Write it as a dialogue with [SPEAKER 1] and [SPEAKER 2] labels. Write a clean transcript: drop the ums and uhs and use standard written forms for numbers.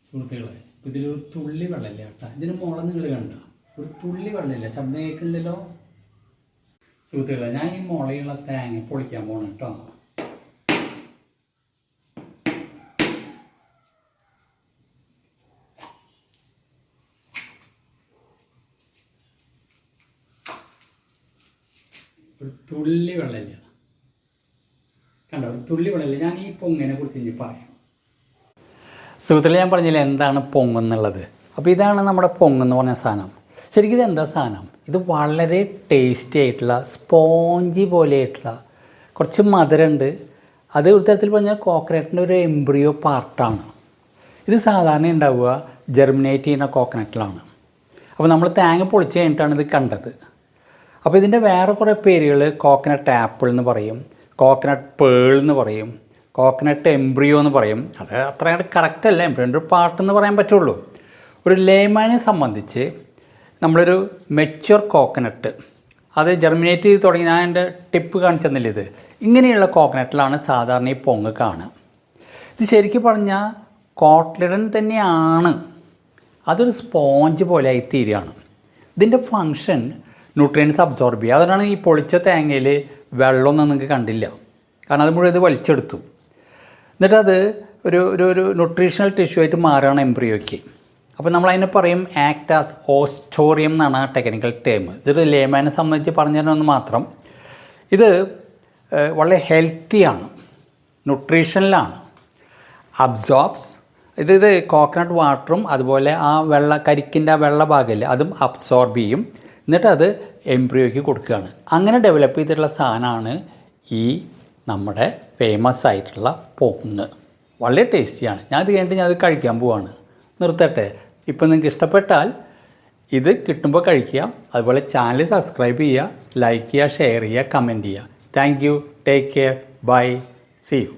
[SPEAKER 1] സുഹൃത്തുക്കളെ, ഇതിലൊരു തുള്ളി വെള്ളമില്ല കേട്ടോ. ഇതിന് മുള നിങ്ങൾ കണ്ട ഒരു തുള്ളി വെള്ളമില്ല. ശബ്ദം കേൾക്കുന്നില്ലല്ലോ സുഹൃത്തുക്കളെ. ഞാൻ ഈ മുളയുള്ള തേങ്ങ പൊളിക്കാൻ പോകണം കേട്ടോ. ഒരു തുള്ളി വെള്ളമില്ല കണ്ടോ, ഒരു തുള്ളി വെള്ളമില്ല. ഞാൻ ഈ പൊങ്ങിനെ കുറിച്ച് ഇനി പറയാം സുഹൃത്തുക്കളെ. ഞാൻ പറഞ്ഞില്ല എന്താണ് പൊങ്ങെന്നുള്ളത്. അപ്പോൾ ഇതാണ് നമ്മുടെ പൊങ്ങെന്ന് പറഞ്ഞ സാധനം. ശരിക്കും ഇത് എന്താ സാധനം? ഇത് വളരെ ടേസ്റ്റി ആയിട്ടുള്ള സ്പോഞ്ചി പോലെ ആയിട്ടുള്ള കുറച്ച് മധുരമുണ്ട്. അത് ഒരു തരത്തിൽ പറഞ്ഞാൽ കോക്കനട്ടിൻ്റെ ഒരു എംബ്രിയോ പാർട്ടാണ്. ഇത് സാധാരണ ഉണ്ടാവുക ജെർമിനേറ്റ് ചെയ്യുന്ന കോക്കനട്ടിലാണ്. അപ്പോൾ നമ്മൾ തേങ്ങ പൊളിച്ച് കഴിഞ്ഞിട്ടാണ് ഇത് കണ്ടത്. അപ്പോൾ ഇതിൻ്റെ വേറെ കുറേ പേരുകൾ കോക്കനട്ട് ആപ്പിൾ എന്ന് പറയും, കോക്കനട്ട് പേൾ എന്ന് പറയും, കോക്കനട്ട് എംബ്രിയോ എന്ന് പറയും. അത് അത്രയും കറക്റ്റ് അല്ല, എംബ്രിയോൻ്റെ ഒരു പാർട്ടെന്ന് പറയാൻ പറ്റുള്ളൂ. ഒരു ലേമാനെ സംബന്ധിച്ച് നമ്മളൊരു മെച്യൂർ കോക്കനട്ട് അത് ജെർമിനേറ്റ് ചെയ്ത് തുടങ്ങി, ഞാൻ എൻ്റെ ടിപ്പ് കാണിച്ചു തന്നില്ല. ഇത് ഇങ്ങനെയുള്ള കോക്കനട്ടിലാണ് സാധാരണ ഈ പൊങ്ങ് കാണുക. ഇത് ശരിക്കും പറഞ്ഞാൽ കോട്ട്ലിഡൻ തന്നെയാണ്. അതൊരു സ്പോഞ്ച് പോലെ ആയിത്തീരുകയാണ്. ഇതിൻ്റെ ഫങ്ഷൻ ന്യൂട്രിയൻസ് അബ്സോർബ് ചെയ്യുക. അതുകൊണ്ടാണ് ഈ പൊളിച്ച തേങ്ങയിൽ വെള്ളമൊന്നും നിങ്ങൾക്ക് കണ്ടില്ല, കാരണം അത് മുഴുവൻ ഇത് വലിച്ചെടുത്തു. എന്നിട്ടത് ഒരു ഒരു ഒരു ന്യൂട്രീഷണൽ ടിഷ്യൂ ആയിട്ട് മാറുകയാണ് എംബ്രിയോയ്ക്ക്. അപ്പോൾ നമ്മളതിനെ പറയും ആക്ട് ആസ് ഓസ്റ്റോറിയം എന്നാണ് ആ ടെക്നിക്കൽ ടേം. ഇതൊരു ലേമാനെ സംബന്ധിച്ച് പറഞ്ഞു തരണമെന്ന് മാത്രം. ഇത് വളരെ ഹെൽത്തിയാണ്, ന്യൂട്രീഷനിലാണ്, അബ്സോർബ്സ്. ഇത് കോക്കനട്ട് വാട്ടറും അതുപോലെ ആ കരിക്കിൻ്റെ ആ വെള്ള ഭാഗമില്ല അതും അബ്സോർബ് ചെയ്യും. എന്നിട്ടത് എംബ്രിയോയ്ക്ക് കൊടുക്കുകയാണ്. അങ്ങനെ ഡെവലപ്പ് ചെയ്തിട്ടുള്ള സാധനമാണ് ഈ നമ്മുടെ ഫേമസ് ആയിട്ടുള്ള പൊങ്ങ്. വളരെ ടേസ്റ്റിയാണ്. ഞാൻ ഇത് കഴിഞ്ഞിട്ട് ഞാൻ അത് കഴിക്കാൻ പോവാണ്. നിർത്തട്ടെ. ഇപ്പം നിങ്ങൾക്ക് ഇഷ്ടപ്പെട്ടാൽ ഇത് കിട്ടുമ്പോൾ കഴിക്കുക. അതുപോലെ ചാനൽ സബ്സ്ക്രൈബ് ചെയ്യുക, ലൈക്ക് ചെയ്യുക, ഷെയർ ചെയ്യുക, കമൻറ്റ് ചെയ്യുക. Thank you. Take care. Bye. See U.